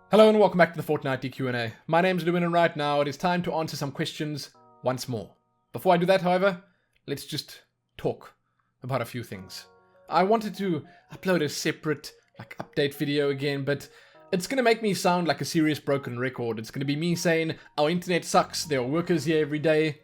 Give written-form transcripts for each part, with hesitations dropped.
Hello and welcome back to the Fortnightly Q&A. My name's Lumin and right now it is time to answer some questions once more. Before I do that, however, let's just talk about a few things. I wanted to upload a separate update video again, but it's going to make me sound like a serious broken record. It's going to be me saying, our internet sucks, there are workers here every day,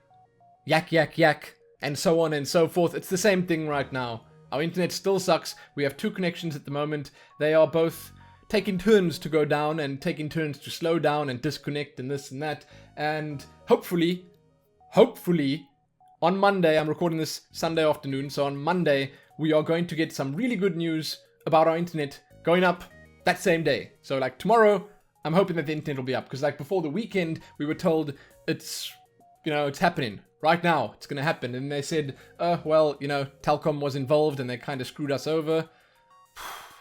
yak yak yak, and so on and so forth. It's the same thing right now. Our internet still sucks. We have two connections at the moment. They are both taking turns to go down and taking turns to slow down and disconnect and this and that. And hopefully, on Monday, I'm recording this Sunday afternoon, so on Monday, we are going to get some really good news about our internet going up that same day. So tomorrow, I'm hoping that the internet will be up. Because before the weekend, we were told it's happening. Right now, it's going to happen. And they said, Telkom was involved and they kind of screwed us over.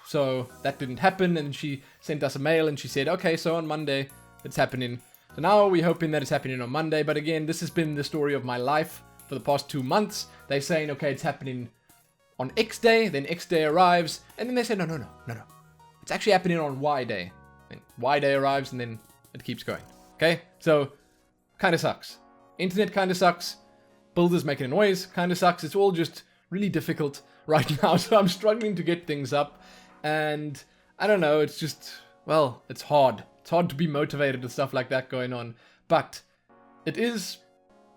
So that didn't happen, and she sent us a mail and she said, okay, so on Monday it's happening. So now we're hoping that it's happening on Monday, but again, this has been the story of my life for the past 2 months. They're saying, okay, it's happening on X day, then X day arrives, and then they say, no. It's actually happening on Y day. Then Y day arrives, and then it keeps going. Okay? So, kind of sucks. Internet kind of sucks. Builders making a noise kind of sucks. It's all just really difficult right now, so I'm struggling to get things up. And I don't know, it's just, it's hard. It's hard to be motivated with stuff like that going on. But it is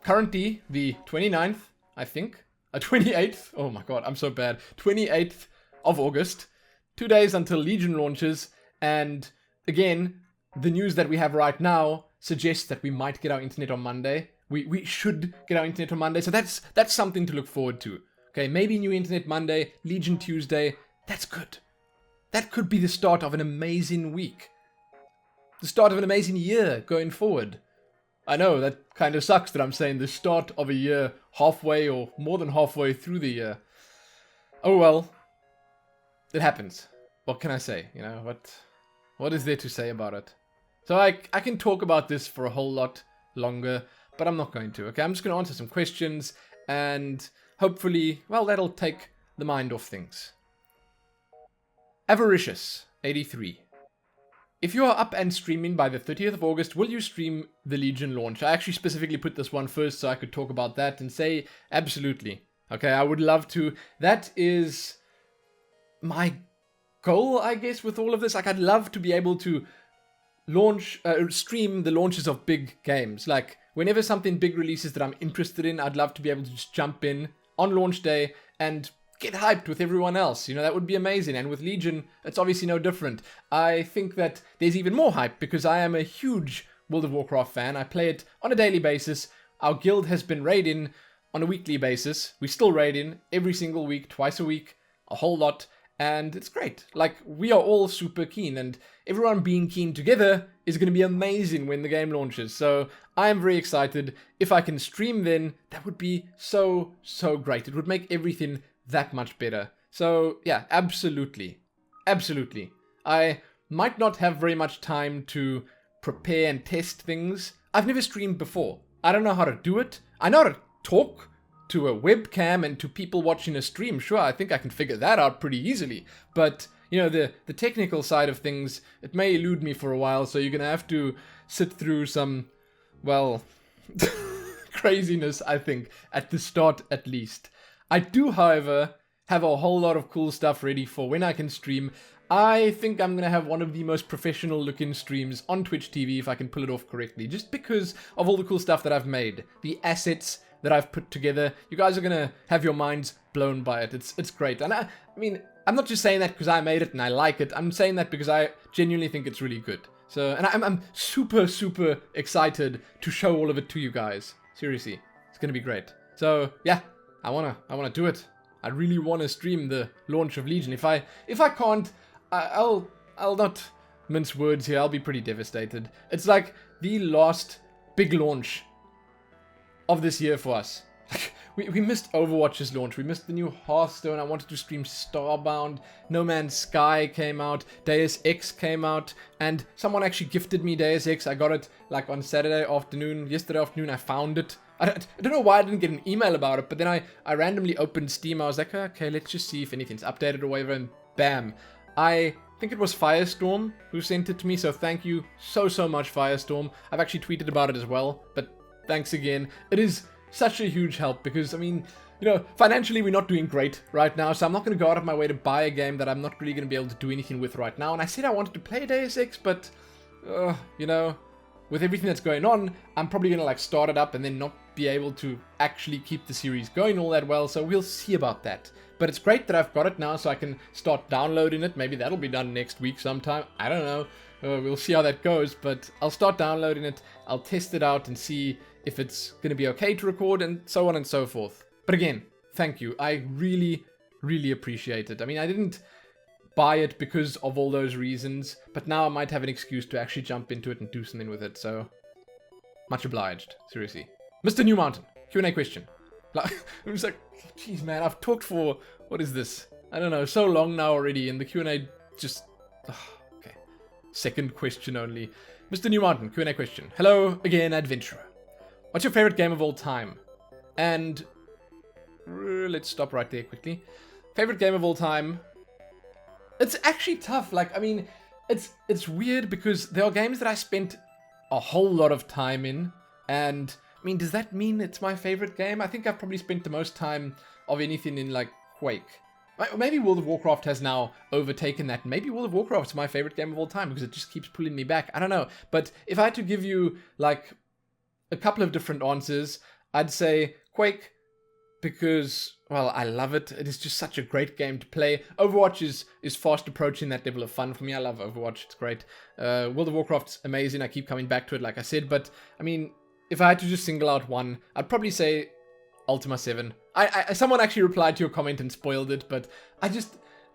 currently the 29th, I think. 28th. Oh my god, I'm so bad. 28th of August. 2 days until Legion launches. And again, the news that we have right now suggests that we might get our internet on Monday. We should get our internet on Monday. So that's something to look forward to. Okay, maybe new internet Monday, Legion Tuesday. That's good. That could be the start of an amazing week. The start of an amazing year going forward. I know, that kind of sucks that I'm saying the start of a year halfway or more than halfway through the year. Oh well. It happens. What can I say? What is there to say about it? So I can talk about this for a whole lot longer, but I'm not going to. Okay, I'm just going to answer some questions and hopefully, that'll take the mind off things. Avaricious 83. If you are up and streaming by the 30th of August, will you stream the Legion launch? I actually specifically put this one first so I could talk about that and say absolutely. Okay, I would love to. That is my goal, I guess, with all of this. I'd love to be able to stream the launches of big games. Whenever something big releases that I'm interested in, I'd love to be able to just jump in on launch day and get hyped with everyone else. That would be amazing. And with Legion, it's obviously no different. I think that there's even more hype because I am a huge World of Warcraft fan. I play it on a daily basis. Our guild has been raiding on a weekly basis. We still raid in every single week, twice a week, a whole lot. And it's great. We are all super keen, and everyone being keen together is going to be amazing when the game launches. So I am very excited. If I can stream then, that would be so great. It would make everything that much better. So yeah, absolutely. I might not have very much time to prepare and test things. I've never streamed before. I don't know how to do it. I know how to talk to a webcam and to people watching a stream. Sure, I think I can figure that out pretty easily. But, the technical side of things, it may elude me for a while, so you're going to have to sit through some, craziness, I think, at the start at least. I do, however, have a whole lot of cool stuff ready for when I can stream. I think I'm going to have one of the most professional looking streams on Twitch TV if I can pull it off correctly, just because of all the cool stuff that I've made, the assets that I've put together. You guys are going to have your minds blown by it. It's great. And I mean, I'm not just saying that because I made it and I like it. I'm saying that because I genuinely think it's really good. So, and I'm super excited to show all of it to you guys. Seriously, it's going to be great. So, yeah, I want to do it. I really want to stream the launch of Legion. If I can't, I'll not mince words here. I'll be pretty devastated. It's like the last big launch of this year for us. We missed Overwatch's launch. We missed the new Hearthstone. I wanted to stream Starbound. No Man's Sky came out. Deus Ex came out. And someone actually gifted me Deus Ex. I got it on Saturday afternoon. Yesterday afternoon I found it. I don't know why I didn't get an email about it. But then I randomly opened Steam. I was like, okay, let's just see if anything's updated or whatever. And bam. I I think it was Firestorm who sent it to me, so thank you so much, Firestorm. I've actually tweeted about it as well, but thanks again. It is such a huge help because, I mean, you know, financially we're not doing great right now, so I'm not going to go out of my way to buy a game that I'm not really going to be able to do anything with right now. And I said I wanted to play Deus Ex, but, you know, with everything that's going on, I'm probably going to like start it up and then not be able to actually keep the series going all that well, so we'll see about that. But it's great that I've got it now, so I can start downloading it. Maybe that'll be done next week sometime. I don't know. We'll see how that goes, but I'll start downloading it. I'll test it out and see if it's going to be okay to record and so on and so forth. But again, thank you. I really, really appreciate it. I mean, I didn't buy it because of all those reasons, but now I might have an excuse to actually jump into it and do something with it, so much obliged, seriously. Mr. New Mountain, Q&A question. Like, I'm just like, jeez man, I've talked for, what is this? I don't know, so long now already, and the Q&A just, okay. Second question only. Mr. New Mountain, Q&A question. Hello again, adventurer. What's your favorite game of all time? And let's stop right there quickly. Favorite game of all time? It's actually tough. Like, I mean, it's weird because there are games that I spent a whole lot of time in, and I mean, does that mean it's my favorite game? I think I've probably spent the most time of anything in like Quake. Maybe World of Warcraft has now overtaken that. Maybe World of Warcraft is my favorite game of all time because it just keeps pulling me back. I don't know. But if I had to give you like a couple of different answers, I'd say Quake because, well, I love it. It is just such a great game to play. Overwatch is fast approaching that level of fun for me. I love Overwatch. It's great. World of Warcraft's amazing. I keep coming back to it, like I said. But, I mean, if I had to just single out one, I'd probably say Ultima 7. Someone actually replied to your comment and spoiled it, but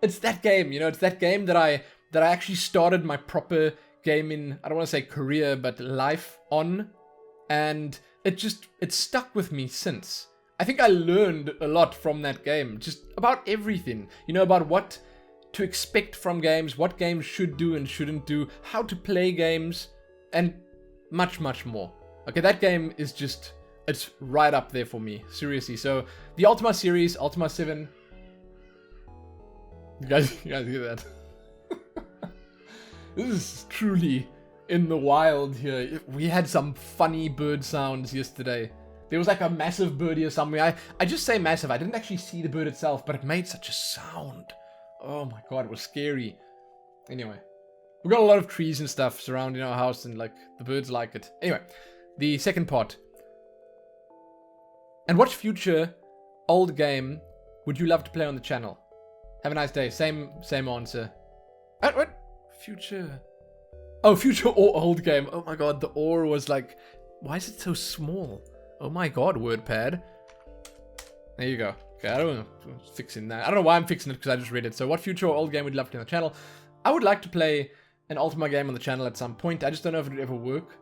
it's that game, you know, it's that game that I actually started my proper gaming, I don't want to say career, but life on, and it stuck with me since. I think I learned a lot from that game, just about everything, you know, about what to expect from games, what games should do and shouldn't do, how to play games, and much, much more. Okay, that game is just, it's right up there for me, seriously. So, the Ultima series, Ultima 7. You guys hear that? This is truly in the wild here. We had some funny bird sounds yesterday. There was like a massive bird here somewhere. I just say massive. I didn't actually see the bird itself, but it made such a sound. Oh my god, it was scary. Anyway, we got a lot of trees and stuff surrounding our house, and like the birds like it. Anyway, the second part. And what future old game would you love to play on the channel? Have a nice day. Same answer. What? Future. Oh, future or old game. Oh my god, the or was like, why is it so small? Oh my god, WordPad. There you go. Okay, I don't know. Fixing that. I don't know why I'm fixing it because I just read it. So what future or old game would you love to play on the channel? I would like to play an Ultima game on the channel at some point. I just don't know if it would ever work.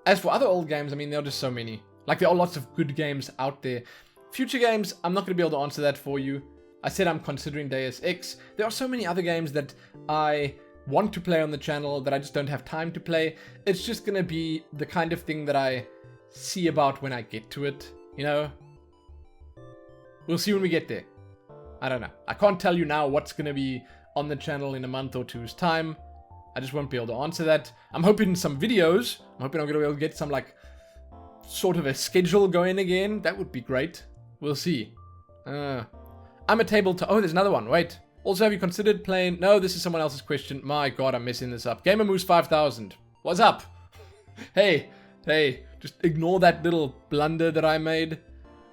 As for other old games, I mean, there are just so many. Like, there are lots of good games out there. Future games, I'm not going to be able to answer that for you. I said I'm considering Deus Ex. There are so many other games that I want to play on the channel that I just don't have time to play. It's just going to be the kind of thing that I see about when I get to it, you know? We'll see when we get there. I don't know. I can't tell you now what's going to be on the channel in a month or two's time. I just won't be able to answer that. I'm hoping some videos. I'm hoping I'm going to be able to get some, like, sort of a schedule going again. That would be great. We'll see. I'm a tabletop. Oh, there's another one. Wait. Also, have you considered playing... No, this is someone else's question. My god, I'm messing this up. Gamer Moose 5000. What's up? Hey. Just ignore that little blunder that I made.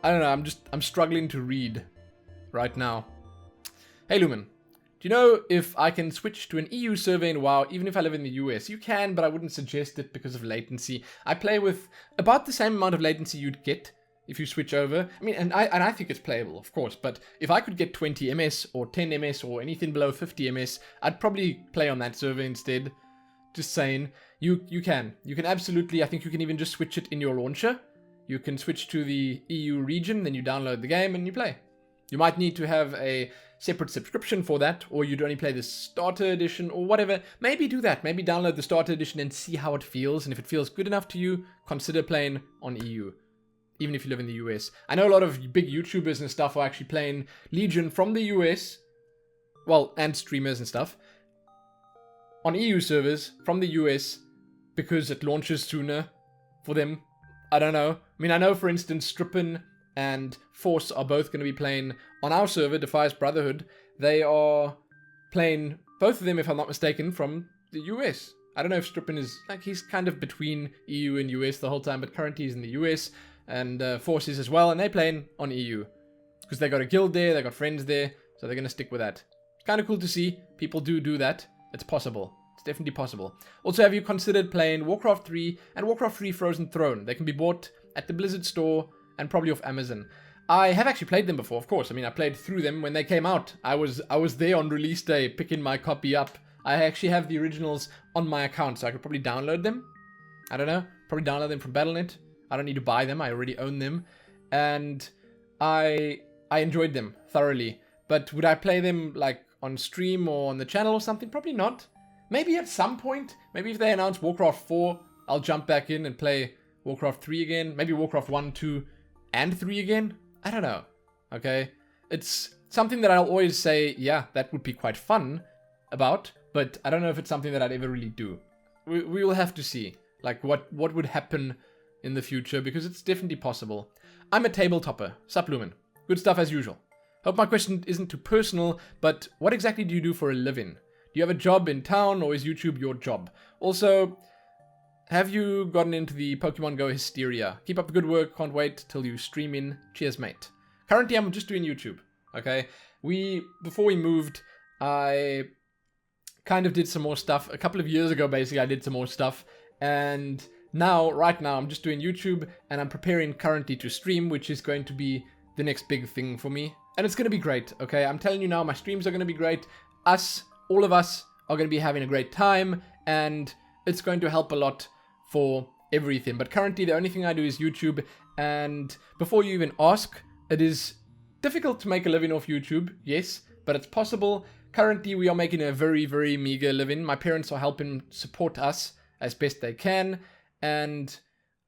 I don't know. I'm struggling to read right now. Hey, Lumin. Do you know if I can switch to an EU server in WoW even if I live in the US? You can, but I wouldn't suggest it because of latency. I play with about the same amount of latency you'd get if you switch over. I mean, and I think it's playable, of course, but if I could get 20 ms or 10 ms or anything below 50 ms, I'd probably play on that server instead. Just saying. You can absolutely, I think you can even just switch it in your launcher. You can switch to the EU region, then you download the game and you play. You might need to have a separate subscription for that, or you'd only play the starter edition or whatever. Maybe do that. Maybe download the starter edition and see how it feels. And if it feels good enough to you, consider playing on EU, even if you live in the US. I know a lot of big YouTubers and stuff are actually playing Legion from the US. Well, and streamers and stuff. on EU servers from the US because it launches sooner for them. I don't know. I mean, I know, for instance, Strippin and Force are both going to be playing on our server, Defias Brotherhood. They are playing, both of them, if I'm not mistaken, from the US. I don't know if Strippin is, like, he's kind of between EU and US the whole time, but currently he's in the US, and Force is as well, and they're playing on EU. Because they got a guild there, they got friends there, so they're going to stick with that. It's kind of cool to see. People do that. It's possible. It's definitely possible. Also, have you considered playing Warcraft 3 and Warcraft 3 Frozen Throne? They can be bought at the Blizzard store and probably off Amazon. I have actually played them before, of course. I mean, I played through them when they came out. I was there on release day picking my copy up. I actually have the originals on my account, so I could probably download them. I don't know. Probably download them from Battle.net. I don't need to buy them. I already own them. And I enjoyed them thoroughly. But would I play them like on stream or on the channel or something? Probably not. Maybe at some point. Maybe if they announce Warcraft 4, I'll jump back in and play Warcraft 3 again. Maybe Warcraft 1, 2, and 3 again. I don't know. Okay? It's something that I'll always say, yeah, that would be quite fun about. But I don't know if it's something that I'd ever really do. We will have to see. Like, what would happen in the future, because it's definitely possible. I'm a tabletopper. Sup, Lumin. Good stuff as usual. Hope my question isn't too personal, but what exactly do you do for a living? Do you have a job in town, or is YouTube your job? Also, have you gotten into the Pokemon Go hysteria? Keep up the good work. Can't wait till you stream in. Cheers, mate. Currently, I'm just doing YouTube. Okay? Before we moved, I kind of did some more stuff. A couple of years ago, basically, I did some more stuff. And now, right now, I'm just doing YouTube, and I'm preparing currently to stream, which is going to be the next big thing for me. And it's going to be great, okay? I'm telling you now, my streams are going to be great. All of us are going to be having a great time, and it's going to help a lot for everything. But currently, the only thing I do is YouTube, and before you even ask, it is difficult to make a living off YouTube, yes, but it's possible. Currently, we are making a very, very meager living. My parents are helping support us as best they can, and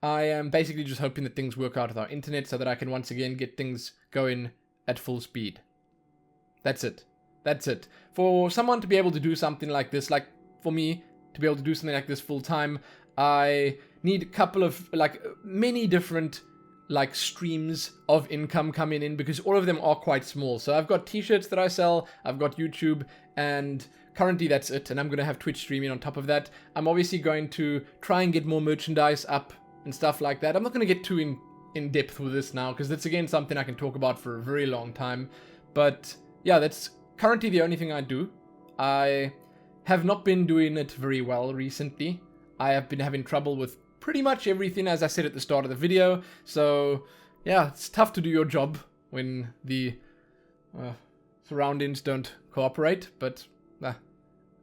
I am basically just hoping that things work out with our internet so that I can once again get things going at full speed. That's it. That's it. For someone to be able to do something like this, like for me to be able to do something like this full time, I need a couple of, like, many different, like, streams of income coming in, because all of them are quite small. So I've got t-shirts that I sell, I've got YouTube, and currently that's it. And I'm going to have Twitch streaming on top of that. I'm obviously going to try and get more merchandise up and stuff like that. I'm not going to get too in depth with this now, because that's again something I can talk about for a very long time. But yeah, that's currently the only thing I do. I have not been doing it very well recently. I have been having trouble with pretty much everything, as I said at the start of the video. So yeah, it's tough to do your job when the surroundings don't cooperate, but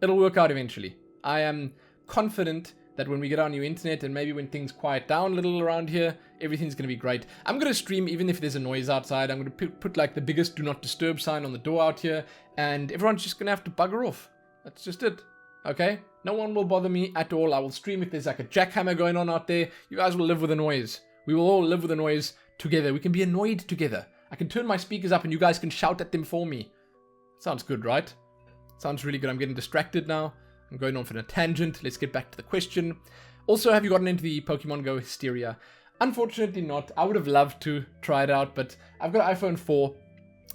it'll work out eventually. I am confident that when we get our new internet, and maybe when things quiet down a little around here, everything's going to be great. I'm going to stream even if there's a noise outside. I'm going to put like the biggest do not disturb sign on the door out here, and everyone's just going to have to bugger off. That's just it. Okay? No one will bother me at all. I will stream if there's like a jackhammer going on out there. You guys will live with the noise. We will all live with the noise together. We can be annoyed together. I can turn my speakers up and you guys can shout at them for me. Sounds good, right? Sounds really good. I'm getting distracted now. I'm going on for a tangent. Let's get back to the question. Also, have you gotten into the Pokemon Go hysteria? Unfortunately not. I would have loved to try it out, but I've got an iPhone 4.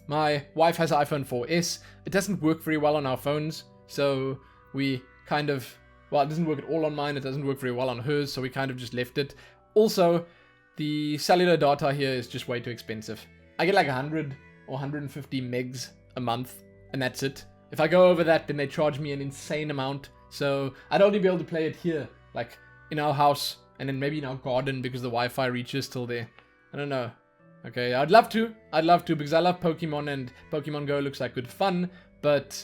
My wife has an iPhone 4S. It doesn't work very well on our phones, so we kind of, well, it doesn't work at all on mine. It doesn't work very well on hers, so we kind of just left it. Also, the cellular data here is just way too expensive. I get like 100 or 150 megs a month, and that's it. If I go over that, then they charge me an insane amount. So I'd only be able to play it here, like in our house, and then maybe in our garden because the Wi-Fi reaches till there. I don't know. Okay, I'd love to, because I love Pokemon, and Pokemon Go looks like good fun, but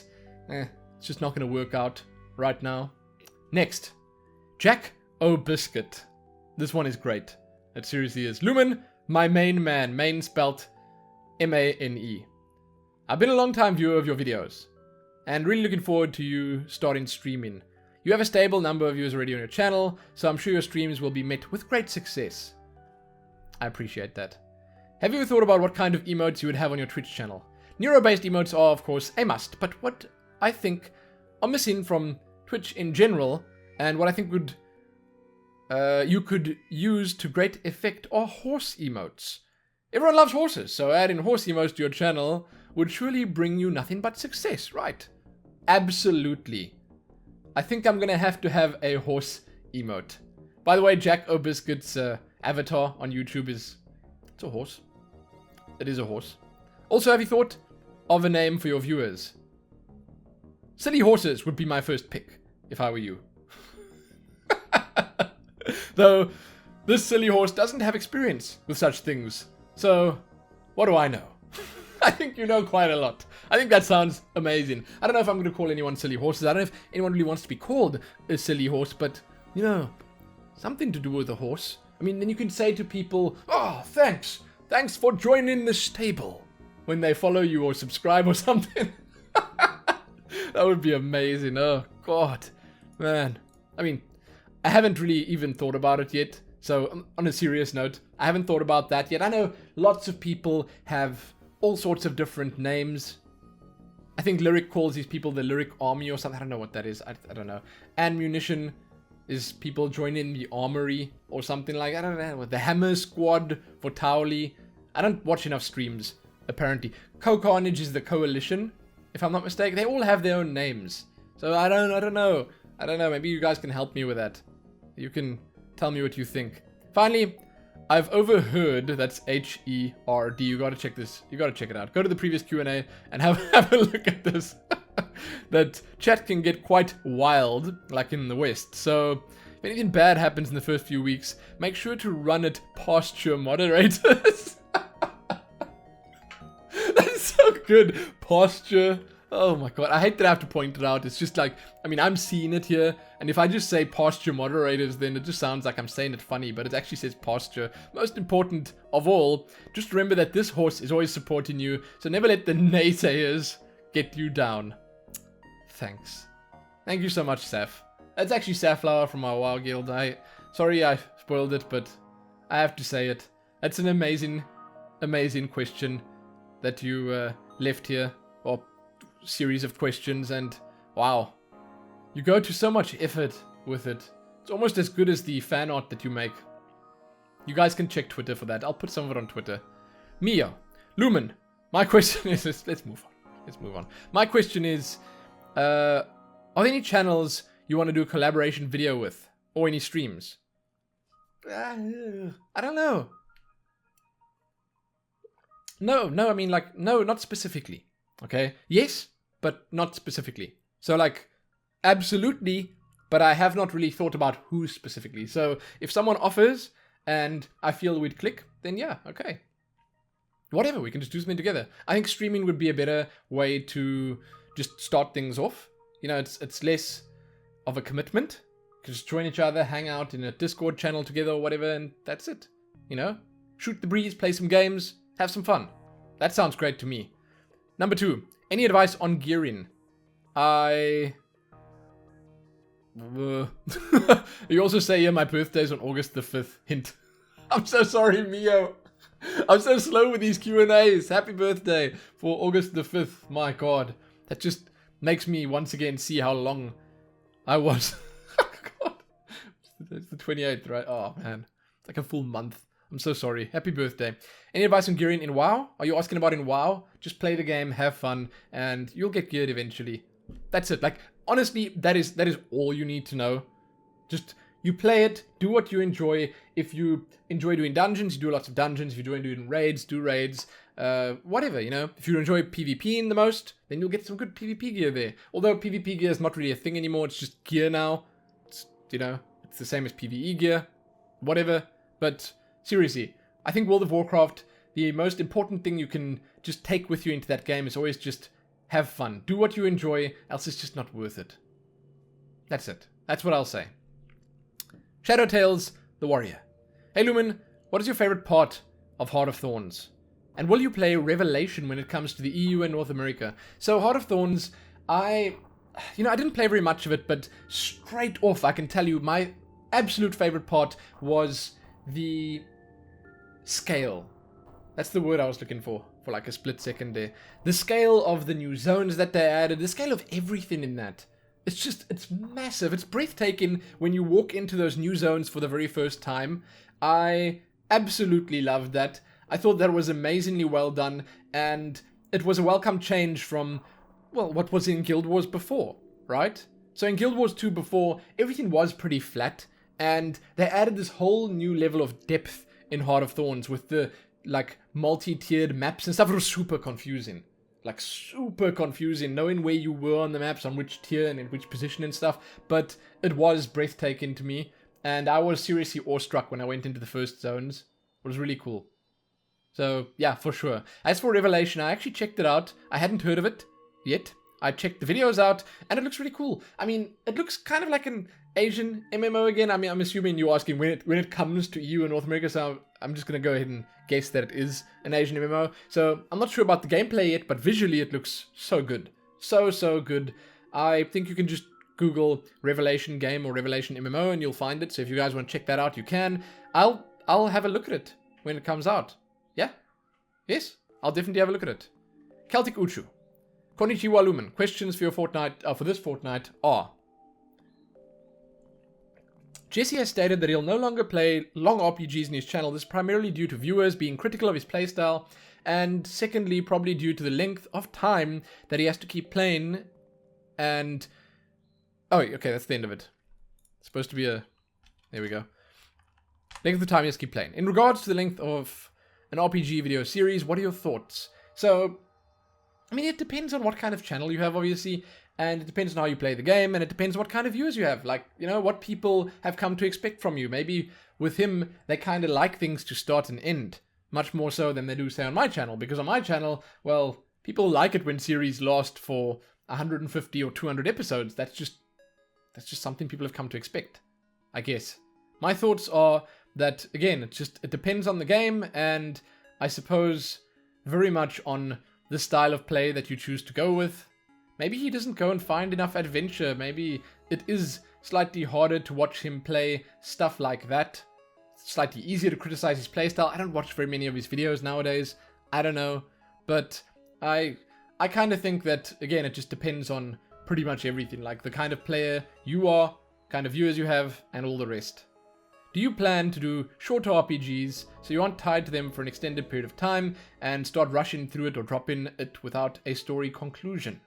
it's just not going to work out right now. Next, Jack O'Biscuit. This one is great. It seriously is. Lumin, my main man. Main spelt M-A-N-E. I've been a long time viewer of your videos, and really looking forward to you starting streaming. You have a stable number of viewers already on your channel, so I'm sure your streams will be met with great success. I appreciate that. Have you ever thought about what kind of emotes you would have on your Twitch channel? Neuro-based emotes are, of course, a must, but what I think are missing from Twitch in general, and what I think would you could use to great effect are horse emotes. Everyone loves horses, so adding horse emotes to your channel would surely bring you nothing but success, right? Absolutely. I think I'm gonna have to have a horse emote. By the way, Jack O'Biscuit's avatar on YouTube it's a horse. It is a horse. Also, have you thought of a name for your viewers? Silly horses would be my first pick, if I were you. Though, this silly horse doesn't have experience with such things. So, what do I know? I think you know quite a lot. I think that sounds amazing. I don't know if I'm going to call anyone silly horses. I don't know if anyone really wants to be called a silly horse, but, you know, something to do with a horse. I mean, then you can say to people, oh, thanks. Thanks for joining the stable. When they follow you or subscribe or something. That would be amazing. Oh, God. Man. I mean, I haven't really even thought about it yet. So, on a serious note, I haven't thought about that yet. I know lots of people have all sorts of different names. I think Lyric calls these people the Lyric Army or something. I don't know what that is. I don't know. Ammunition is people joining the Armory or something like that. I don't know. The Hammer Squad for Towley. I don't watch enough streams, apparently. Co-Carnage is the Coalition, if I'm not mistaken. They all have their own names. So I don't know. I don't know. Maybe you guys can help me with that. You can tell me what you think. Finally, I've overheard, that's H-E-R-D, you gotta check this, you gotta check it out. Go to the previous Q&A and have a look at this. That chat can get quite wild, like in the West. So, if anything bad happens in the first few weeks, make sure to run it past your moderators. That's so good. Posture. Oh my god, I hate that I have to point it out. It's just like, I mean, I'm seeing it here, and if I just say posture moderators, then it just sounds like I'm saying it funny, but it actually says posture. Most important of all, just remember that this horse is always supporting you, so never let the naysayers get you down. Thanks. Thank you so much, Saf. That's actually Safflower from our WoW guild. Sorry I spoiled it, but I have to say it. That's an amazing, amazing question that you left here, or series of questions, and wow, you go to so much effort with it. It's almost as good as the fan art that you make. You guys can check Twitter for that. I'll put some of it on Twitter. Mia, Lumin, my question is, let's move on. My question is, are there any channels you want to do a collaboration video with, or any streams? I don't know. No, I mean, like, no, not specifically. Okay, yes, but not specifically. So, like, absolutely, but I have not really thought about who specifically. So, if someone offers and I feel we'd click, then yeah, okay. Whatever, we can just do something together. I think streaming would be a better way to just start things off. You know, it's less of a commitment. You can just join each other, hang out in a Discord channel together or whatever, and that's it. You know? Shoot the breeze, play some games, have some fun. That sounds great to me. Number 2, any advice on gearing? You also say, yeah, my birthday's on August the 5th. Hint. I'm so sorry, Mio. I'm so slow with these Q&As. Happy birthday for August the 5th. My god. That just makes me once again see how long I was. God. It's the 28th, right? Oh, man. It's like a full month. I'm so sorry. Happy birthday. Any advice on gearing in WoW? Are you asking about in WoW? Just play the game, have fun, and you'll get geared eventually. That's it. Like, honestly, that is all you need to know. Just, you play it, do what you enjoy. If you enjoy doing dungeons, you do lots of dungeons. If you enjoy doing raids, do raids. Whatever, you know. If you enjoy PvPing the most, then you'll get some good PvP gear there. Although PvP gear is not really a thing anymore. It's just gear now. It's, you know, it's the same as PvE gear. Whatever. But seriously, I think World of Warcraft, the most important thing you can just take with you into that game is always just have fun. Do what you enjoy, else it's just not worth it. That's it. That's what I'll say. Shadow Tales, the Warrior. Hey Lumin, what is your favorite part of Heart of Thorns? And will you play Revelation when it comes to the EU and North America? So Heart of Thorns, I didn't play very much of it, but straight off I can tell you my absolute favorite part was the scale. That's the word I was looking for like a split second there. The scale of the new zones that they added, the scale of everything in that. it's massive. It's breathtaking when you walk into those new zones for the very first time. I absolutely loved that. I thought that was amazingly well done, and it was a welcome change from, well, what was in Guild Wars before, right? So in Guild Wars 2 before, everything was pretty flat, and they added this whole new level of depth in Heart of Thorns with the, like, multi-tiered maps and stuff. It was super confusing. Like, super confusing, knowing where you were on the maps, on which tier and in which position and stuff. But it was breathtaking to me, and I was seriously awestruck when I went into the first zones. It was really cool. So, yeah, for sure. As for Revelation, I actually checked it out. I hadn't heard of it yet. I checked the videos out, and it looks really cool. I mean, it looks kind of like an Asian MMO again. I mean, I'm assuming you're asking when it comes to EU and North America, so I'm just going to go ahead and guess that it is an Asian MMO. So, I'm not sure about the gameplay yet, but visually it looks so good. So good. I think you can just Google Revelation game or Revelation MMO and you'll find it. So if you guys want to check that out, you can. I'll have a look at it when it comes out. Yeah? Yes? I'll definitely have a look at it. Celtic Uchu. Konnichiwa Lumin. Questions for your for this fortnight are: Jesse has stated that he'll no longer play long RPGs in his channel. This is primarily due to viewers being critical of his playstyle, and secondly, probably due to the length of time that he has to keep playing. And oh, okay, that's the end of it. It's supposed to be a... There we go. Length of time he has to keep playing. In regards to the length of an RPG video series, what are your thoughts? So, I mean, it depends on what kind of channel you have, obviously, and it depends on how you play the game, and it depends on what kind of viewers you have. Like, you know, what people have come to expect from you. Maybe with him, they kind of like things to start and end, much more so than they do, say, on my channel. Because on my channel, well, people like it when series last for 150 or 200 episodes. That's just something people have come to expect, I guess. My thoughts are that, again, it depends on the game, and I suppose very much on the style of play that you choose to go with. Maybe he doesn't go and find enough adventure. Maybe it is slightly harder to watch him play stuff like that. It's slightly easier to criticize his playstyle. I don't watch very many of his videos nowadays. I don't know. But I kind of think that, again, it just depends on pretty much everything. Like the kind of player you are, kind of viewers you have, and all the rest. Do you plan to do shorter RPGs so you aren't tied to them for an extended period of time and start rushing through it or dropping it without a story conclusion?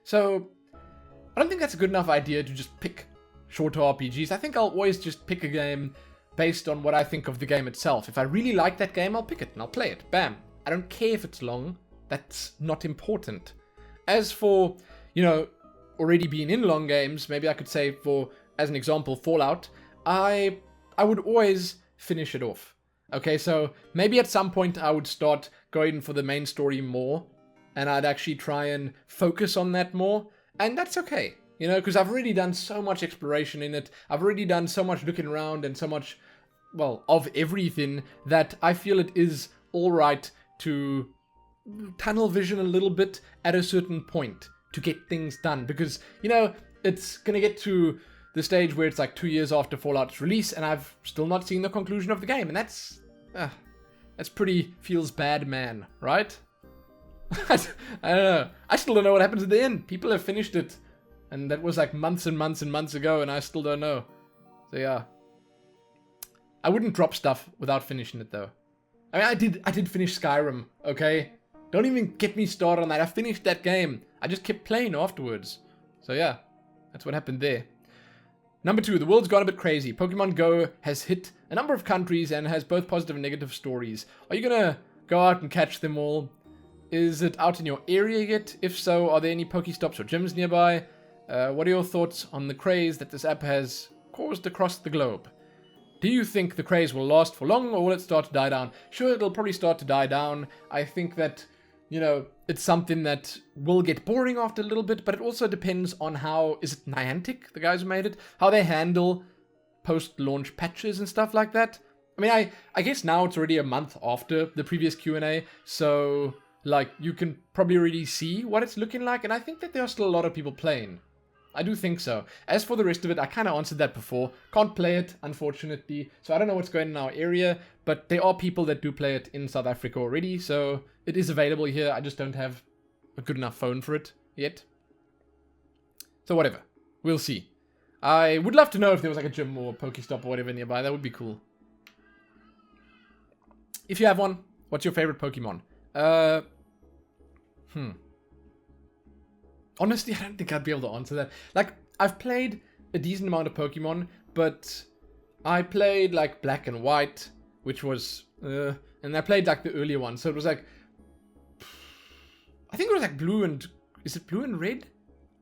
So, I don't think that's a good enough idea to just pick shorter RPGs. I think I'll always just pick a game based on what I think of the game itself. If I really like that game, I'll pick it and I'll play it. Bam. I don't care if it's long. That's not important. As for, you know, already being in long games, maybe I could say, for, as an example, Fallout, I would always finish it off. Okay, so maybe at some point I would start going for the main story more, and I'd actually try and focus on that more, and that's okay, you know, because I've already done so much exploration in it, I've already done so much looking around and so much, well, of everything, that I feel it is alright to tunnel vision a little bit at a certain point to get things done, because, you know, it's gonna get to the stage where it's like 2 years after Fallout's release, and I've still not seen the conclusion of the game, and that's pretty feels bad, man, right? I don't know. I still don't know what happens at the end. People have finished it, and that was like months and months and months ago, and I still don't know. So yeah, I wouldn't drop stuff without finishing it though. I mean, I did finish Skyrim. Okay, don't even get me started on that. I finished that game. I just kept playing afterwards. So yeah, that's what happened there. Number 2, the world's gone a bit crazy. Pokemon Go has hit a number of countries and has both positive and negative stories. Are you gonna go out and catch them all? Is it out in your area yet? If so, are there any Pokestops or gyms nearby? What are your thoughts on the craze that this app has caused across the globe? Do you think the craze will last for long, or will it start to die down? Sure, it'll probably start to die down. I think that, you know, it's something that will get boring after a little bit, but it also depends on how, is it Niantic, the guys who made it, how they handle post-launch patches and stuff like that. I mean, I guess now it's already a month after the previous Q&A, so, like, you can probably already see what it's looking like, and I think that there are still a lot of people playing. I do think so. As for the rest of it, I kind of answered that before. Can't play it, unfortunately, so I don't know what's going on in our area, but there are people that do play it in South Africa already, so it is available here. I just don't have a good enough phone for it yet. So whatever. We'll see. I would love to know if there was like a gym or Pokestop or whatever nearby. That would be cool. If you have one, what's your favorite Pokemon? Honestly, I don't think I'd be able to answer that. Like, I've played a decent amount of Pokemon, but I played like Black and White, which was, and I played like the earlier one. So it was like, I think it was like Blue and, is it Blue and Red?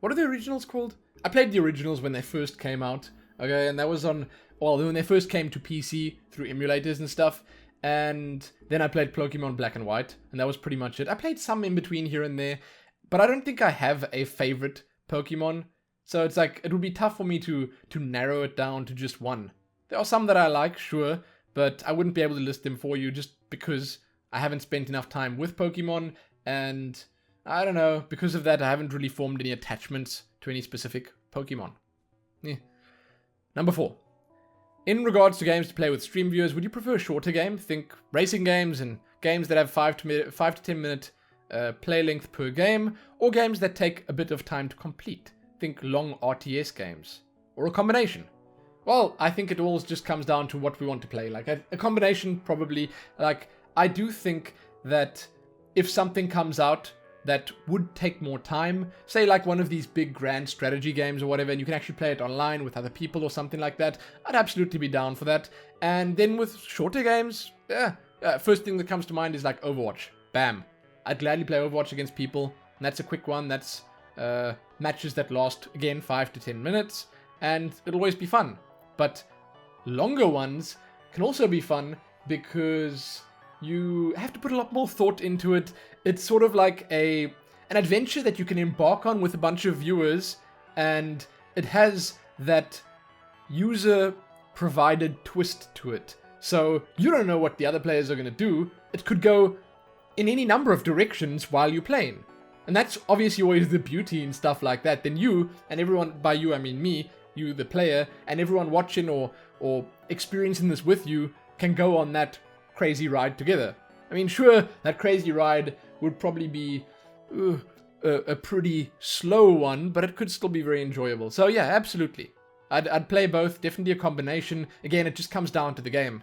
What are the originals called? I played the originals when they first came out. Okay, and that was on, well, when they first came to PC through emulators and stuff. And then I played Pokemon Black and White, and that was pretty much it. I played some in between here and there, but I don't think I have a favorite Pokemon. So it's like, it would be tough for me to narrow it down to just one. There are some that I like, sure, but I wouldn't be able to list them for you just because I haven't spent enough time with Pokemon, and I don't know, because of that I haven't really formed any attachments to any specific Pokemon. Yeah. Number 4. In regards to games to play with stream viewers, would you prefer a shorter game? Think racing games and games that have 5 to 10 minute play length per game, or games that take a bit of time to complete. Think long RTS games, or a combination. Well, I think it all just comes down to what we want to play. Like a combination, probably. Like, I do think that if something comes out that would take more time, say like one of these big grand strategy games or whatever, and you can actually play it online with other people or something like that, I'd absolutely be down for that. And then with shorter games, first thing that comes to mind is like Overwatch. Bam. I'd gladly play Overwatch against people, and that's a quick one. That's matches that last, again, 5 to 10 minutes, and it'll always be fun. But longer ones can also be fun because you have to put a lot more thought into it. It's sort of like an adventure that you can embark on with a bunch of viewers, and it has that user-provided twist to it. So you don't know what the other players are going to do. It could go in any number of directions while you're playing. And that's obviously always the beauty and stuff like that. Then you, and everyone, by you I mean me, you the player, and everyone watching or experiencing this with you can go on that crazy ride together. I mean, sure, that crazy ride would probably be a pretty slow one, but it could still be very enjoyable. So yeah, absolutely. I'd play both, definitely a combination. Again, it just comes down to the game.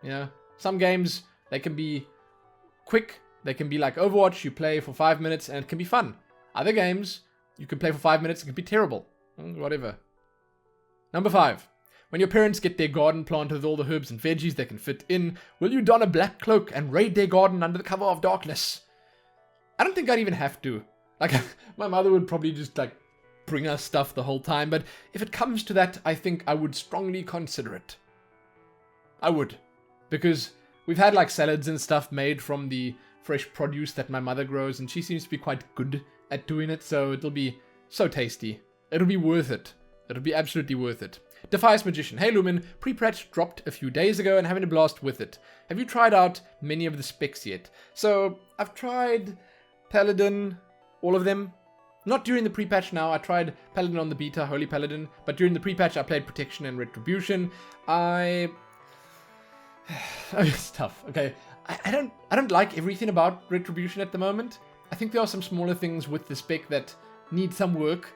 You know, some games, they can be quick. They can be like Overwatch, you play for 5 minutes and it can be fun. Other games, you can play for 5 minutes, it can be terrible. Whatever. Number 5. When your parents get their garden planted with all the herbs and veggies they can fit in, will you don a black cloak and raid their garden under the cover of darkness? I don't think I'd even have to. Like, my mother would probably just, like, bring us stuff the whole time, but if it comes to that, I think I would strongly consider it. I would. Because we've had, like, salads and stuff made from the fresh produce that my mother grows, and she seems to be quite good at doing it, so it'll be so tasty. It'll be worth it. It'll be absolutely worth it. Defias Magician. Hey Lumin, pre-patch dropped a few days ago and having a blast with it. Have you tried out many of the specs yet? So, I've tried Paladin, all of them. Not during the pre-patch now. I tried Paladin on the beta, Holy Paladin, but during the pre-patch I played Protection and Retribution. It's tough, okay. I don't like everything about Retribution at the moment. I think there are some smaller things with the spec that need some work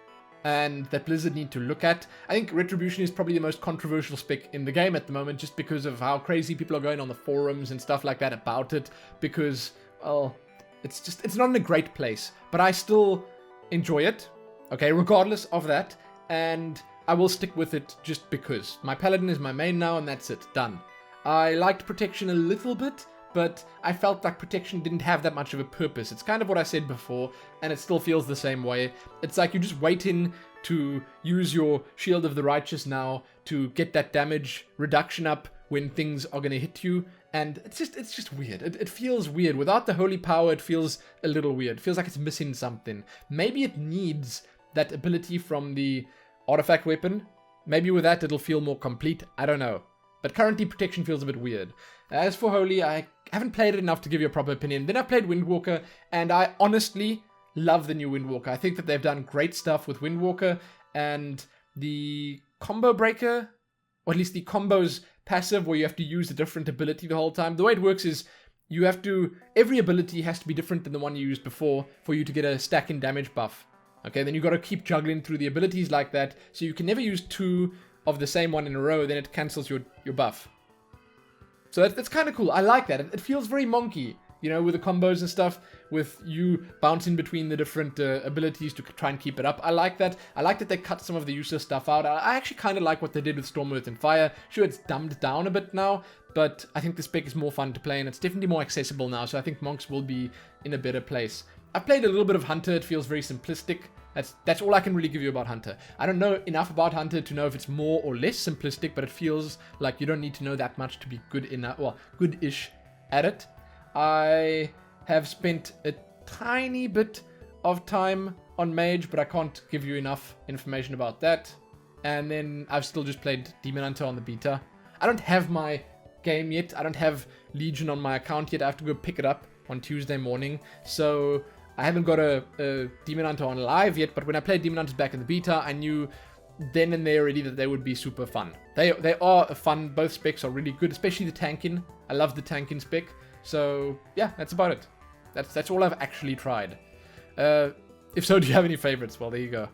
and that Blizzard need to look at. I think Retribution is probably the most controversial spec in the game at the moment just because of how crazy people are going on the forums and stuff like that about it, because, well, it's not in a great place, but I still enjoy it, okay, regardless of that, and I will stick with it just because. My Paladin is my main now, and that's it, done. I liked Protection a little bit, but I felt like Protection didn't have that much of a purpose. It's kind of what I said before, and it still feels the same way. It's like you're just waiting to use your Shield of the Righteous now to get that damage reduction up when things are going to hit you, and it's just weird. It feels weird. Without the holy power, it feels a little weird. It feels like it's missing something. Maybe it needs that ability from the artifact weapon. Maybe with that it'll feel more complete. I don't know. But currently Protection feels a bit weird. As for Holy, I haven't played it enough to give you a proper opinion. Then I played Windwalker, and I honestly love the new Windwalker. I think that they've done great stuff with Windwalker, and the combo breaker, or at least the combos passive where you have to use a different ability the whole time. The way it works is every ability has to be different than the one you used before for you to get a stack in damage buff. Okay, then you got to keep juggling through the abilities like that. So you can never use 2 of the same one in a row, then it cancels your buff. So that's kind of cool. I like that. It feels very monkey, you know, with the combos and stuff, with you bouncing between the different abilities to try and keep it up. I like that. I like that they cut some of the useless stuff out. I actually kind of like what they did with Storm, Earth, and Fire. Sure, it's dumbed down a bit now, but I think the spec is more fun to play, and it's definitely more accessible now, so I think monks will be in a better place. I've played a little bit of Hunter. It feels very simplistic. That's all I can really give you about Hunter. I don't know enough about Hunter to know if it's more or less simplistic, but it feels like you don't need to know that much to be good enough, well, good-ish at it. I have spent a tiny bit of time on Mage, but I can't give you enough information about that. And then I've still just played Demon Hunter on the beta. I don't have my game yet. I don't have Legion on my account yet. I have to go pick it up on Tuesday morning. So I haven't got a Demon Hunter on live yet, but when I played Demon Hunters back in the beta, I knew then and there already that they would be super fun. They are fun. Both specs are really good, especially the tanking. I love the tanking spec. So yeah, that's about it. That's all I've actually tried. If so, do you have any favorites? Well, there you go.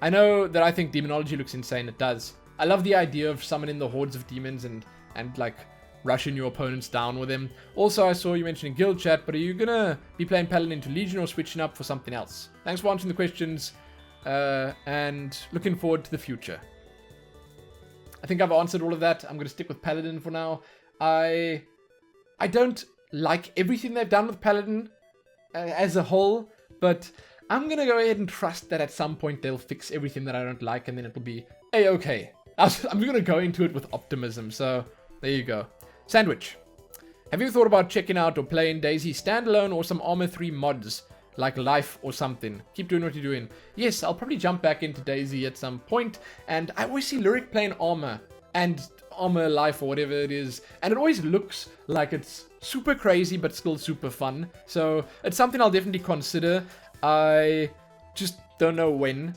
I know that I think Demonology looks insane. It does. I love the idea of summoning the hordes of demons and like rushing your opponents down with them. Also, I saw you mentioning guild chat, but are you gonna be playing Paladin into Legion or switching up for something else? Thanks for answering the questions, and looking forward to the future. I think I've answered all of that. I'm gonna stick with Paladin for now. I don't like everything they've done with Paladin as a whole, but I'm gonna go ahead and trust that at some point they'll fix everything that I don't like, and then it'll be a-okay. I'm gonna go into it with optimism, so there you go. Sandwich. Have you thought about checking out or playing DayZ standalone or some Armor 3 mods, like Life or something? Keep doing what you're doing. Yes, I'll probably jump back into DayZ at some point, and I always see Lyric playing Armor, and Armor Life or whatever it is, and it always looks like it's super crazy but still super fun, so it's something I'll definitely consider. I just don't know when.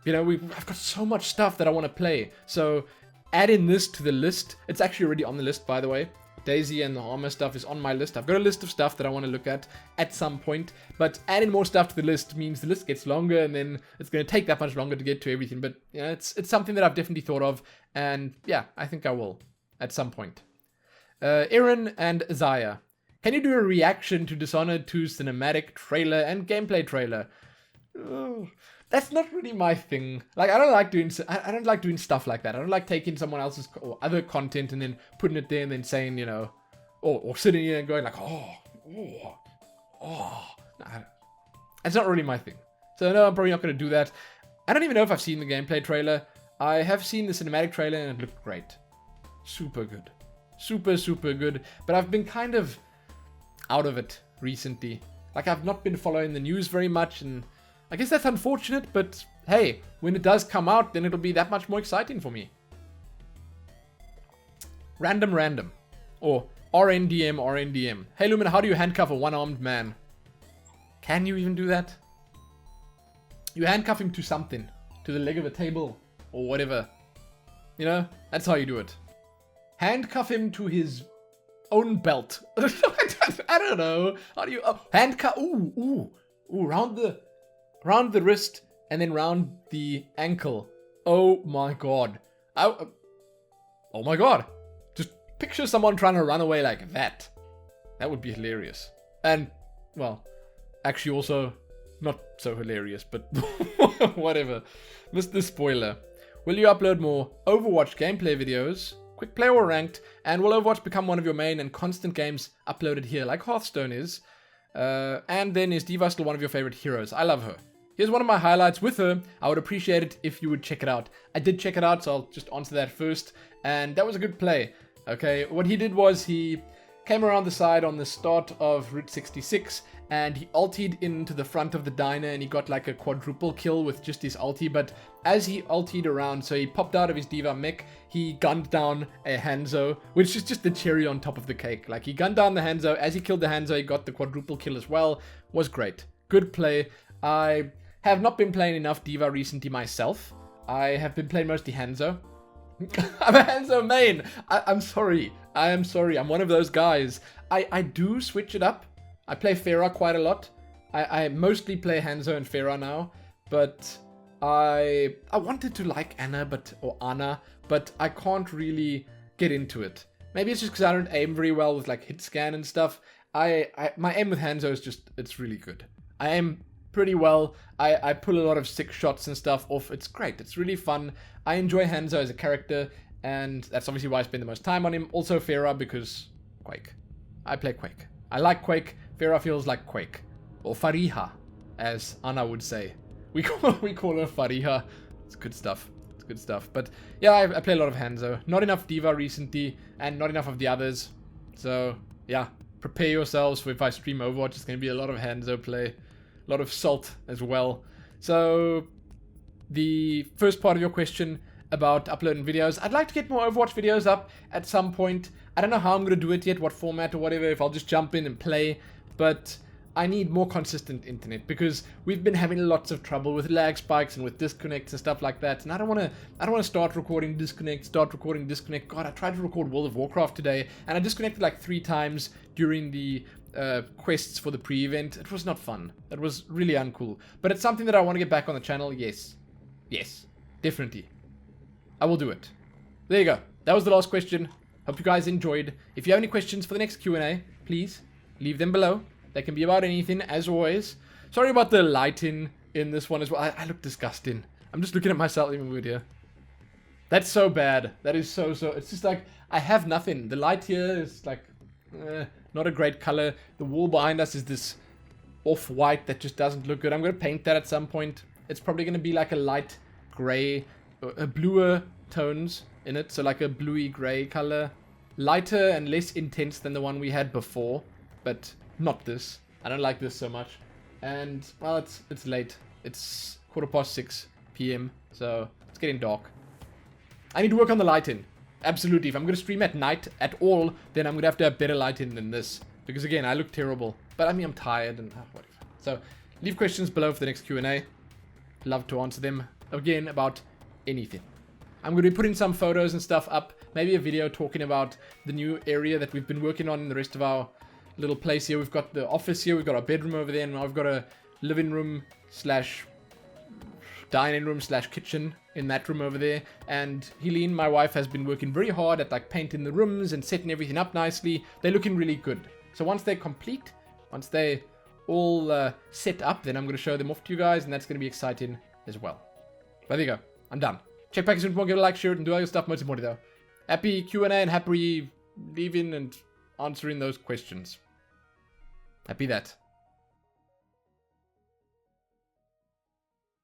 You know, I've got so much stuff that I want to play, so adding this to the list, it's actually already on the list, by the way. DayZ and the Armor stuff is on my list. I've got a list of stuff that I want to look at some point, but adding more stuff to the list means the list gets longer, and then it's going to take that much longer to get to everything, but you know, it's something that I've definitely thought of, and yeah, I think I will at some point. Aaron and Zaya. Can you do a reaction to Dishonored 2's cinematic trailer and gameplay trailer? Oh, that's not really my thing. Like, I don't like doing stuff like that. I don't like taking someone else's or other content and then putting it there and then saying, you know, or sitting here and going like, oh. Nah, that's not really my thing. So no, I'm probably not going to do that. I don't even know if I've seen the gameplay trailer. I have seen the cinematic trailer and it looked great. Super good. Super, super good. But I've been kind of out of it recently. Like, I've not been following the news very much, and I guess that's unfortunate, but hey, when it does come out, then it'll be that much more exciting for me. Random. Or RNDM. Hey Lumin, how do you handcuff a one-armed man? Can you even do that? You handcuff him to something. To the leg of a table. Or whatever. You know? That's how you do it. Handcuff him to his own belt. I don't know. How do you... Oh, handcuff... Ooh. Round the wrist and then round the ankle. Oh my god. Oh my god. Just picture someone trying to run away like that. That would be hilarious. And, well, actually also not so hilarious, but whatever. Missed the spoiler. Will you upload more Overwatch gameplay videos? Quick play or ranked? And will Overwatch become one of your main and constant games uploaded here, like Hearthstone is? And then, is D.Va still one of your favorite heroes? I love her. Here's one of my highlights with her. I would appreciate it if you would check it out. I did check it out, so I'll just answer that first. And that was a good play. Okay, what he did was he came around the side on the start of Route 66, and he ultied into the front of the diner, and he got like a quadruple kill with just his ulti. But as he ultied around, so he popped out of his D.Va mech, he gunned down a Hanzo, which is just the cherry on top of the cake. Like, he gunned down the Hanzo. As he killed the Hanzo, he got the quadruple kill as well. Was great. Good play. I have not been playing enough D.Va recently myself. I have been playing mostly Hanzo. I'm a Hanzo main. I'm sorry. I am sorry. I'm one of those guys. I do switch it up. I play Pharah quite a lot. I mostly play Hanzo and Pharah now, but I wanted to like Anna, or Anna, but I can't really get into it. Maybe it's just because I don't aim very well with like hit scan and stuff. My aim with Hanzo is just, it's really good. I aim pretty well. I pull a lot of sick shots and stuff off. It's great. It's really fun. I enjoy Hanzo as a character, and that's obviously why I spend the most time on him. Also Pharah, because Quake. I play Quake. I like Quake. Pharah feels like Quake. Or Fariha, as Anna would say. We call her Fariha. It's good stuff. It's good stuff. But yeah, I play a lot of Hanzo. Not enough Diva recently, and not enough of the others. So yeah, prepare yourselves for if I stream Overwatch, it's going to be a lot of Hanzo play. A lot of Salt as well. So the first part of your question about uploading videos, I'd like to get more Overwatch videos up at some point. I don't know how I'm going to do it yet, what format or whatever, if I'll just jump in and play, but I need more consistent internet because we've been having lots of trouble with lag spikes and with disconnects and stuff like that, and I don't want to start recording disconnect. God, I tried to record World of Warcraft today and I disconnected like 3 times during the quests for the pre-event. It was not fun. It was really uncool, but it's something that I want to get back on the channel. Yes, definitely I will do it. There you go. That was the last question. Hope you guys enjoyed. If you have any questions for the next Q&A, please leave them below. They can be about anything, as always. Sorry about the lighting in this one as well. I look disgusting. I'm just looking at myself even weird here. That's so bad. That is so. It's just like, I have nothing. The light here is like, not a great color. The wall behind us is this off-white that just doesn't look good. I'm going to paint that at some point. It's probably going to be like a light gray, a bluer tones in it. So like a bluey gray color. Lighter and less intense than the one we had before. But not this. I don't like this so much. And, well, it's late. It's 6:15 p.m. So it's getting dark. I need to work on the lighting. Absolutely. If I'm going to stream at night at all, then I'm going to have better lighting than this. Because, again, I look terrible. But, I mean, I'm tired and whatever. So, leave questions below for the next Q&A. Love to answer them. Again, about anything. I'm going to be putting some photos and stuff up. Maybe a video talking about the new area that we've been working on in the rest of our little place here. We've got the office here. We've got our bedroom over there. And I've got a living room / dining room / kitchen in that room over there. And Helene, my wife, has been working very hard at like painting the rooms and setting everything up nicely. They're looking really good. So once they're complete, once they all set up, then I'm going to show them off to you guys, and that's going to be exciting as well. But there you go. I'm done. Check back soon for more. Give it a like, share it, and do all your stuff. Most importantly though, happy Q&A and happy leaving and answering those questions. Happy that.